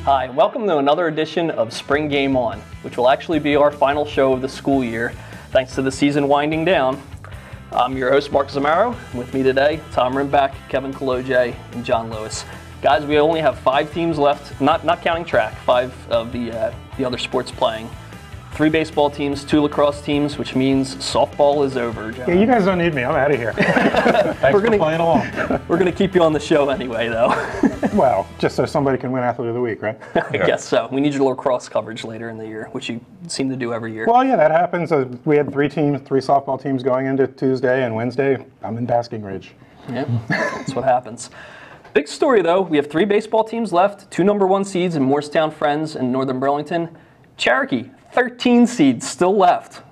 Hi, and welcome to another edition of Spring Game On, which will actually be our final show of the school year, thanks to the season winding down. I'm your host, Mark Zamaro. With me today, Tom Rimback, Kevin Kaloje, and John Lewis. Guys, we only have 5 teams left, not counting track, 5 of the other sports playing. 3 baseball teams, 2 lacrosse teams, which means softball is over, John. Yeah, you guys don't need me. I'm out of here. Thanks for playing along. We're going to keep you on the show anyway, though. Well, just so somebody can win Athlete of the Week, right? I guess so. We need your lacrosse coverage later in the year, which you seem to do every year. Well, yeah, that happens. We had 3 softball teams going into Tuesday and Wednesday. I'm in Basking Ridge. Yep, that's what happens. Big story, though. We have 3 baseball teams left, 2 #1 seeds in Morristown Friends and Northern Burlington. Cherokee, 13 seeds still left.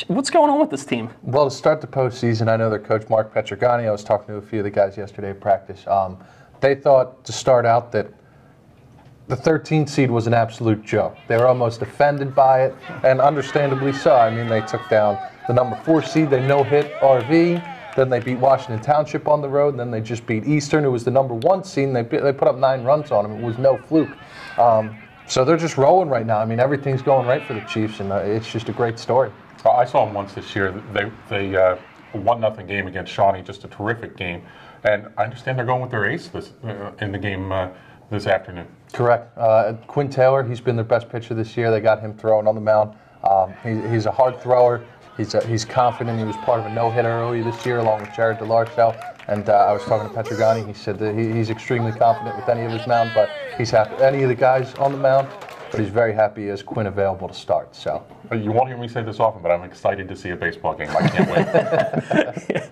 What's going on with this team? Well, to start the postseason, I know their coach, Mark Petrogani, I was talking to a few of the guys yesterday at practice. They thought to start out that the 13 seed was an absolute joke. They were almost offended by it, and understandably so. I mean, they took down the #4 seed, they no-hit RV, then they beat Washington Township on the road, and then they just beat Eastern, who was the #1 seed, and they put up 9 runs on them. It was no fluke. So they're just rolling right now. I mean, everything's going right for the Chiefs, and it's just a great story. I saw them once this year. They 1-0 game against Shawnee, just a terrific game. And I understand they're going with their ace in the game this afternoon. Correct. Quinn Taylor, he's been their best pitcher this year. They got him throwing on the mound. He's a hard thrower. He's confident. He was part of a no-hitter early this year along with Jared DeLarcel. And I was talking to Petrogani. He said that he's extremely confident with any of his mound, but he's happy any of the guys on the mound. But he's very happy as Quinn available to start. So you won't hear me say this often, but I'm excited to see a baseball game. I can't wait.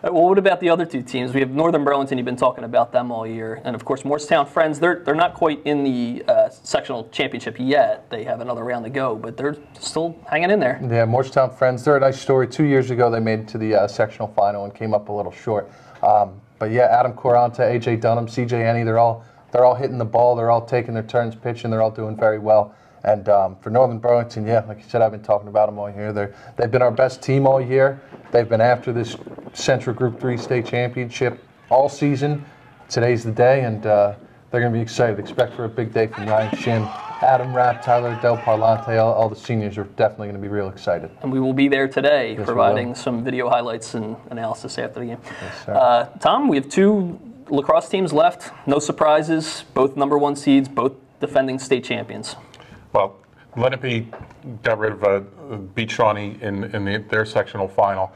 Well, what about the other 2 teams? We have Northern Burlington. You've been talking about them all year, and of course Morristown Friends. They're not quite in the sectional championship yet. They have another round to go, but they're still hanging in there. Yeah, Morristown Friends. They're a nice story. 2 years ago, they made it to the sectional final and came up a little short. But yeah, Adam Coranta, AJ Dunham, CJ Enney, they're all hitting the ball. They're all taking their turns pitching. They're all doing very well. And for Northern Burlington, yeah, like you said, I've been talking about them all year. They've been our best team all year. They've been after this Central Group 3 state championship all season. Today's the day, and they're going to be excited. Expect for a big day from Ryan Shin, Adam Rapp, Tyler Del Parlante. All the seniors are definitely going to be real excited. And we will be there today, yes, providing some video highlights and analysis after the game. Yes, sir. Tom, we have 2 lacrosse teams left. No surprises. Both #1 seeds, both defending state champions. Well, Lenape got rid of beat Shawnee in their sectional final.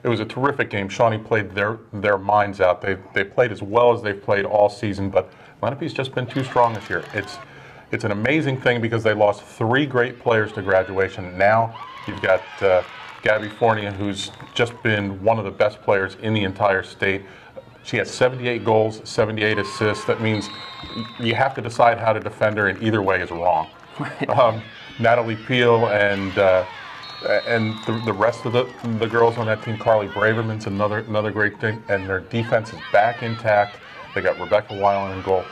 It was a terrific game. Shawnee played their minds out. They played as well as they've played all season, but Lenape's just been too strong this year. It's an amazing thing because they lost 3 great players to graduation. Now you've got Gabby Fournier, who's just been one of the best players in the entire state. She has 78 goals, 78 assists. That means you have to decide how to defend her, and either way is wrong. Natalie Peel and the rest of the girls on that team, Carly Braverman's another great thing, and their defense is back intact. They got Rebecca Weiland in goal.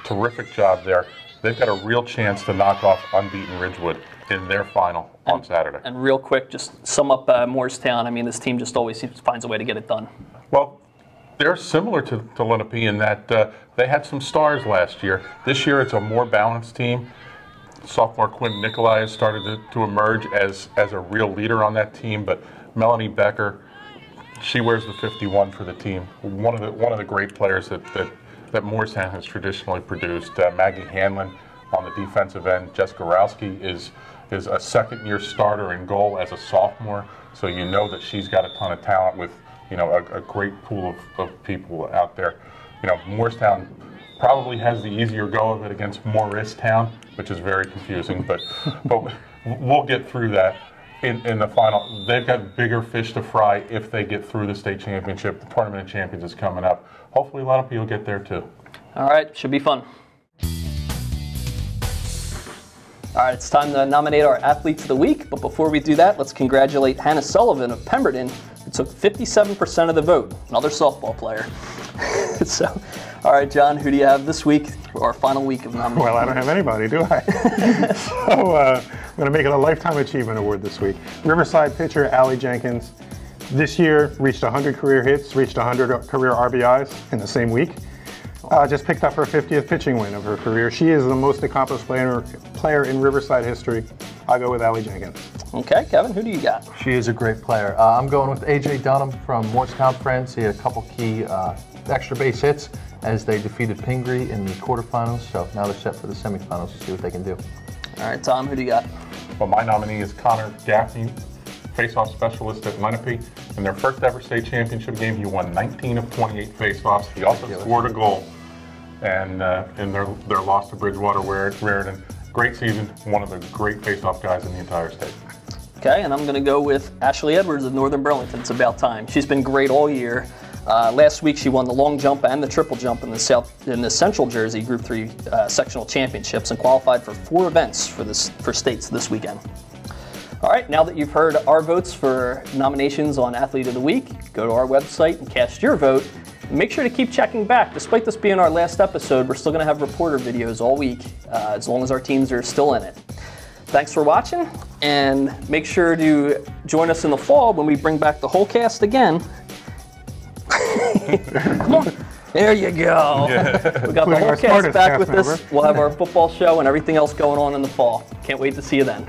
Terrific job there. They've got a real chance to knock off unbeaten Ridgewood in their final on Saturday. And real quick, just sum up Morristown. I mean, this team just always finds a way to get it done. Well, they're similar to Lenape in that they had some stars last year. This year it's a more balanced team. Sophomore Quinn Nicolai has started to emerge as a real leader on that team, but Melanie Becker, she wears the 51 for the team. One of the great players that Morristown has traditionally produced. Maggie Hanlon on the defensive end. Jessica Rowski is a second-year starter in goal as a sophomore, so you know that she's got a ton of talent with a great pool of people out there. Morristown probably has the easier go of it against Morristown, which is very confusing, but we'll get through that in the final. They've got bigger fish to fry if they get through the state championship. The Tournament of Champions is coming up. Hopefully a lot of people get there too. All right, should be fun. All right, it's time to nominate our Athletes of the Week, but before we do that, let's congratulate Hannah Sullivan of Pemberton, who took 57% of the vote, another softball player. So, all right, John, who do you have this week, our final week of nominations? Well, I don't have anybody, do I? So I'm going to make it a Lifetime Achievement Award this week. Riverside pitcher Allie Jenkins this year reached 100 career hits, reached 100 career RBIs in the same week. Just picked up her 50th pitching win of her career. She is the most accomplished player in Riverside history. I'll go with Allie Jenkins. Okay, Kevin, who do you got? She is a great player. I'm going with A.J. Dunham from Morristown Friends. He had a couple key extra base hits as they defeated Pingree in the quarterfinals. So now they're set for the semifinals to see what they can do. All right, Tom, who do you got? Well, my nominee is Connor Gaffney, face-off specialist at Lenape. In their first ever state championship game, he won 19 of 28 face-offs. He also scored a goal and in their loss to Bridgewater Raritan. Great season, one of the great face-off guys in the entire state. Okay, and I'm going to go with Ashley Edwards of Northern Burlington. It's about time. She's been great all year. Last week, she won the long jump and the triple jump in the Central Jersey Group 3 sectional championships and qualified for 4 events for states this weekend. All right, now that you've heard our votes for nominations on Athlete of the Week, go to our website and cast your vote. And make sure to keep checking back. Despite this being our last episode, we're still going to have reporter videos all week, as long as our teams are still in it. Thanks for watching, and make sure to join us in the fall when we bring back the whole cast again. Come on. There you go. Yeah. We got the whole cast back with this. We'll have our football show and everything else going on in the fall. Can't wait to see you then.